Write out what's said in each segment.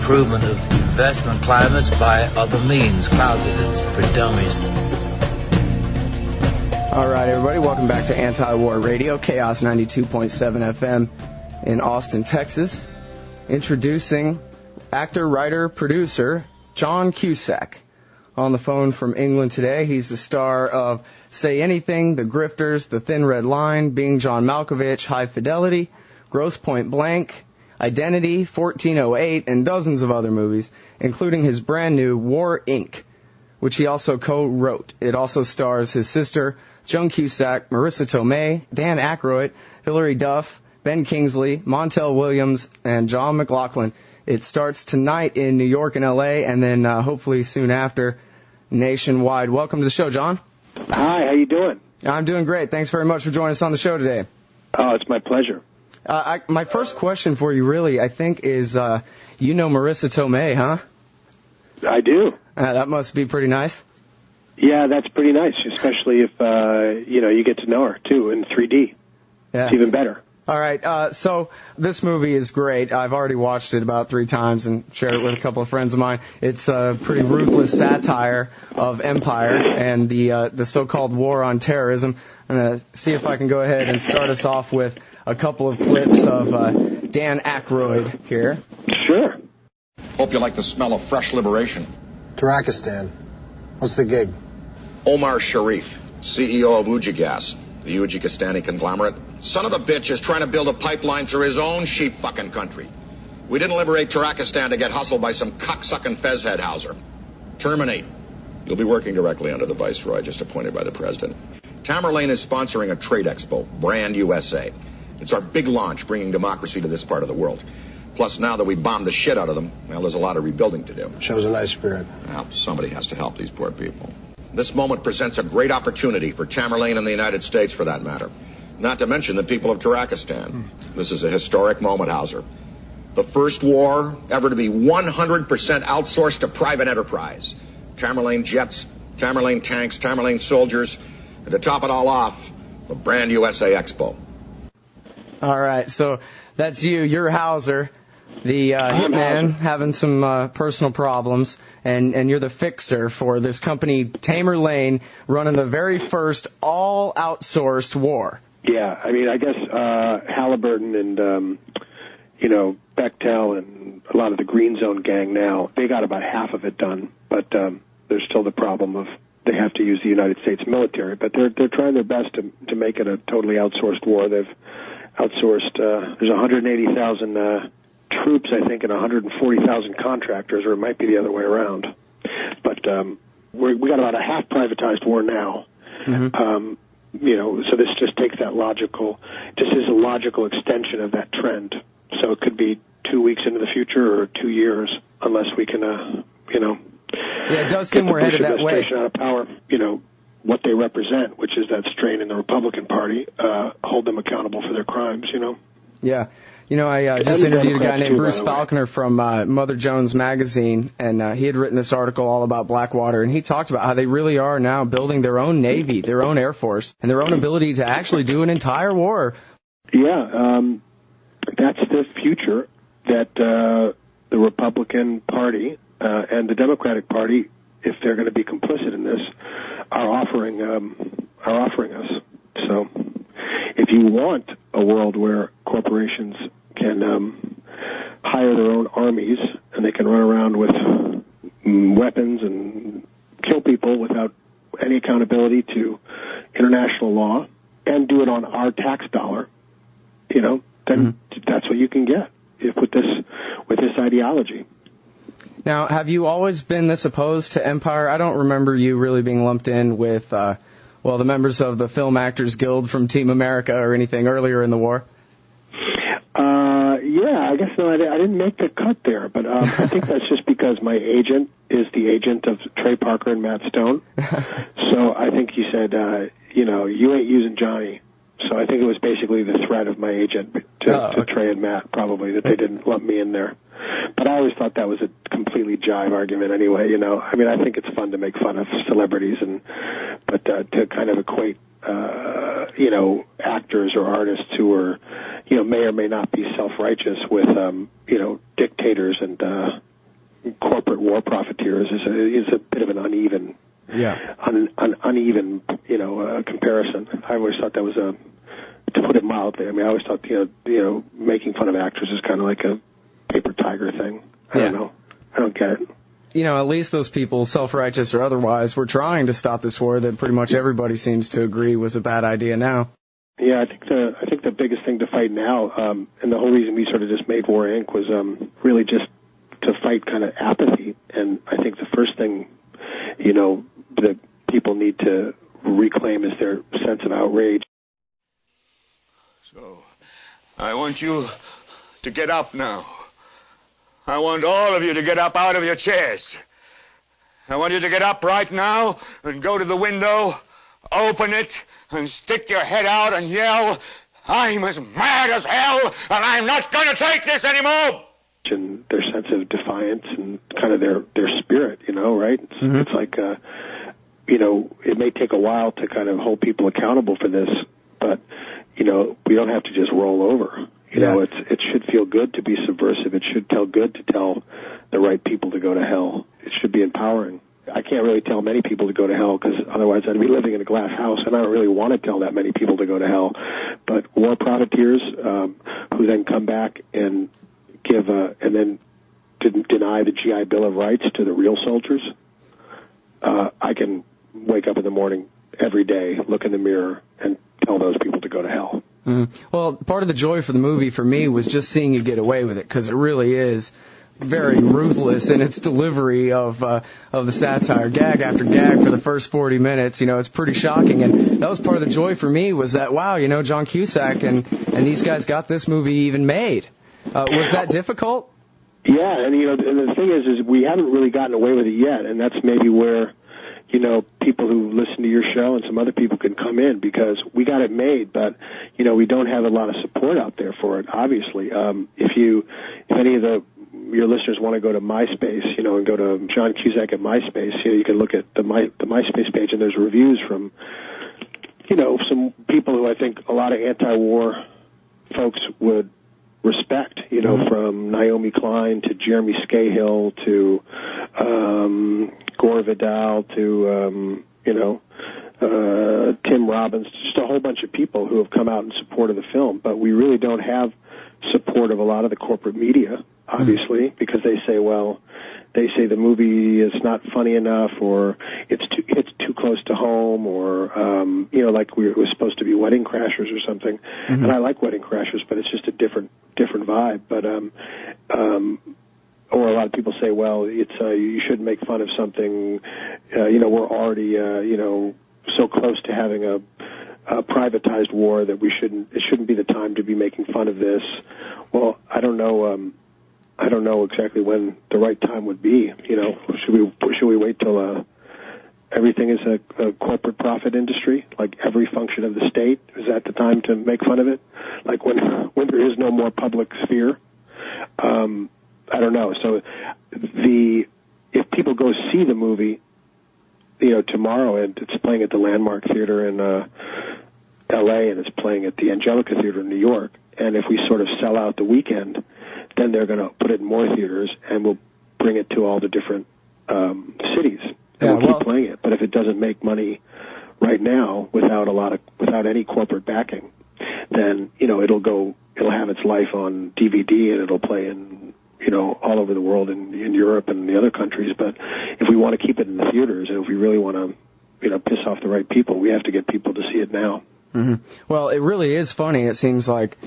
improvement of investment climates by other means, clousets for dummies. All right, everybody, welcome back to Antiwar Radio, Chaos 92.7 FM in Austin, Texas. Introducing actor, writer, producer John Cusack. On the phone from England today, he's the star of Say Anything, The Grifters, The Thin Red Line, Being John Malkovich, High Fidelity, Gross Point Blank, Identity, 1408, and dozens of other movies, including his brand new War, Inc., which he also co-wrote. It also stars his sister, Joan Cusack, Marissa Tomei, Dan Aykroyd, Hilary Duff, Ben Kingsley, Montel Williams, and John McLaughlin. It starts tonight in New York and L.A., and then hopefully soon after nationwide. Welcome to the show, John. Hi, how you doing? I'm doing great. Thanks very much for joining us on the show today. Oh, it's my pleasure. My first question for you, really, I think, is you know Marissa Tomei, huh? I do. That must be pretty nice. Yeah, that's pretty nice, especially if you get to know her too in 3D. Yeah. It's even better. All right, so this movie is great. I've already watched it about 3 times and shared it with a couple of friends of mine. It's a pretty ruthless satire of empire and the so-called war on terrorism. I'm going to see if I can go ahead and start us off with a couple of clips of Dan Aykroyd here. Sure. Hope you like the smell of fresh liberation. Tarakistan. What's the gig? Omar Sharif, CEO of Ujigas, the Ujikistani conglomerate. Son of a bitch is trying to build a pipeline through his own sheep fucking country. We didn't liberate Tarakistan to get hustled by some cocksucking Fezhead Hauser. Terminate. You'll be working directly under the Viceroy, just appointed by the President. Tamerlane is sponsoring a trade expo, Brand USA. It's our big launch, bringing democracy to this part of the world. Plus, now that we bombed the shit out of them, well, there's a lot of rebuilding to do. Shows a nice spirit. Well, somebody has to help these poor people. This moment presents a great opportunity for Tamerlane and the United States, for that matter. Not to mention the people of Tarakistan. This is a historic moment, Hauser. The first war ever to be 100% outsourced to private enterprise. Tamerlane jets, Tamerlane tanks, Tamerlane soldiers, and to top it all off, the Brand USA Expo. All right, so that's you. You're Hauser, the hitman, having some personal problems, and you're the fixer for this company, Tamerlane, running the very first all-outsourced war. Yeah, I mean, I guess Halliburton and, Bechtel and a lot of the Green Zone gang now, they got about half of it done, but there's still the problem of they have to use the United States military, but they're trying their best to make it a totally outsourced war. They've outsourced, there's 180,000 troops, I think, and 140,000 contractors, or it might be the other way around. But we got about a half privatized war now. Mm-hmm. So this just takes that just is a logical extension of that trend. So it could be 2 weeks into the future or 2 years, unless we can, Yeah, it does seem we're headed that way. Out of power, what they represent, which is that strain in the Republican Party, hold them accountable for their crimes, Yeah. I just interviewed a guy named Bruce Falconer from Mother Jones magazine, and he had written this article all about Blackwater, and he talked about how they really are now building their own Navy, their own Air Force, and their own ability to actually do an entire war. Yeah, that's the future that the Republican Party and the Democratic Party, if they're going to be complicit in this, are offering us. So if you want a world where corporations can hire their own armies and they can run around with weapons and kill people without any accountability to international law and do it on our tax dollar, then that's what you can get with this ideology. Now, have you always been this opposed to empire? I don't remember you really being lumped in with, the members of the Film Actors Guild from Team America or anything earlier in the war. Yeah, I guess no, I didn't make the cut there, but I think that's just because my agent is the agent of Trey Parker and Matt Stone. So I think he said, you ain't using Johnny. So I think it was basically the threat of my agent to Trey and Matt, probably, that they didn't lump me in there. But I always thought that was a completely jive argument anyway, I mean, I think it's fun to make fun of celebrities, but to kind of equate, actors or artists who are, may or may not be self-righteous with, dictators and, corporate war profiteers is a bit of an uneven, uneven, comparison. I always thought that was to put it mildly. I mean, I always thought making fun of actors is kind of like a paper tiger thing. I don't know. I don't get it. At least those people, self-righteous or otherwise, were trying to stop this war that pretty much everybody seems to agree was a bad idea now. Yeah, I think the biggest thing to fight now, and the whole reason we sort of just made War Inc. was really just to fight kind of apathy. And I think the first thing, that people need to reclaim is their sense of outrage. So, I want you to get up now. I want all of you to get up out of your chairs. I want you to get up right now and go to the window, open it, and stick your head out and yell, "I'm as mad as hell, and I'm not going to take this anymore!" And their sense of defiance and kind of their spirit, right? It's like, it may take a while to kind of hold people accountable for this, but, we don't have to just roll over. It should feel good to be subversive. It should feel good to tell the right people to go to hell. It should be empowering. I can't really tell many people to go to hell because otherwise I'd be living in a glass house, and I don't really want to tell that many people to go to hell. But war profiteers who then come back and give and then deny the GI Bill of Rights to the real soldiers, I can wake up in the morning every day, look in the mirror, and tell those people to go to hell. Well, part of the joy for the movie for me was just seeing you get away with it, because it really is very ruthless in its delivery of the satire, gag after gag for the first 40 minutes. It's pretty shocking, and that was part of the joy for me was that, wow, John Cusack and these guys got this movie even made. Was that difficult? Yeah, and and the thing is we haven't really gotten away with it yet, and that's maybe where people who listen to your show and some other people can come in, because we got it made, but we don't have a lot of support out there for it. Obviously, if any of your listeners want to go to MySpace, and go to John Cusack at MySpace, you can look at the MySpace page, and there's reviews from some people who I think a lot of anti-war folks would respect, from Naomi Klein to Jeremy Scahill to Gore Vidal to Tim Robbins, just a whole bunch of people who have come out in support of the film. But we really don't have support of a lot of the corporate media, obviously, because they say the movie is not funny enough, or it's too close to home, or like it was supposed to be Wedding Crashers or something. And I like Wedding Crashers, but it's just a different vibe. But or a lot of people say, it's you shouldn't make fun of something. We're already so close to having a privatized war that it shouldn't be the time to be making fun of this. Well, I don't know. I don't know exactly when the right time would be. Should we wait till everything is a corporate profit industry, like every function of the state? Is that the time to make fun of it? Like when there is no more public sphere? I don't know. So if people go see the movie, tomorrow, and it's playing at the Landmark Theater in L.A. and it's playing at the Angelica Theater in New York, and if we sort of sell out the weekend, then they're going to put it in more theaters, and we'll bring it to all the different cities, and we'll keep playing it. But if it doesn't make money right now without any corporate backing, then it'll have its life on DVD, and it'll play in all over the world, in Europe and the other countries. But if we want to keep it in the theaters, and if we really want to piss off the right people, we have to get people to see it now. Well, it really is funny. It seems like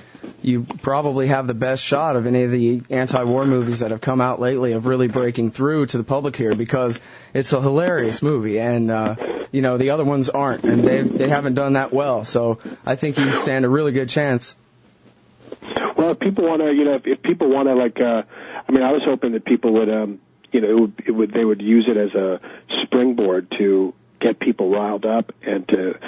you probably have the best shot of any of the anti-war movies that have come out lately of really breaking through to the public here, because it's a hilarious movie, and the other ones aren't, and they haven't done that well. So I think you stand a really good chance. Well, if people want to, if people want to, I was hoping that people would, they would use it as a springboard to get people riled up and to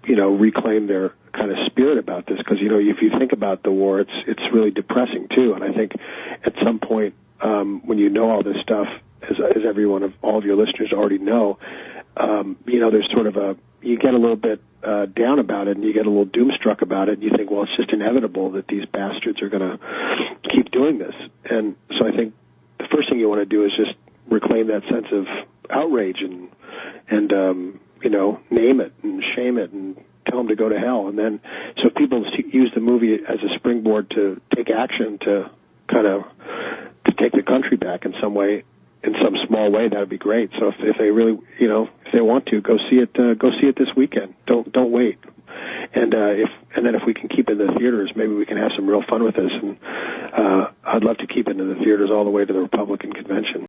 reclaim their kind of spirit about this, because if you think about the war, it's really depressing too. And I think at some point, when you know all this stuff, as all of your listeners already know, there's sort of you get a little bit down about it, and you get a little doomstruck about it, and you think, well, it's just inevitable that these bastards are going to keep doing this. And so I think the first thing you want to do is just reclaim that sense of outrage and name it and shame it and tell them to go to hell. And then, so if people use the movie as a springboard to take action to to take the country back in some way, in some small way, that would be great. So if they really, if they want to, go see it this weekend. Don't wait. And then if we can keep it in the theaters, maybe we can have some real fun with this. And I'd love to keep it in the theaters all the way to the Republican convention.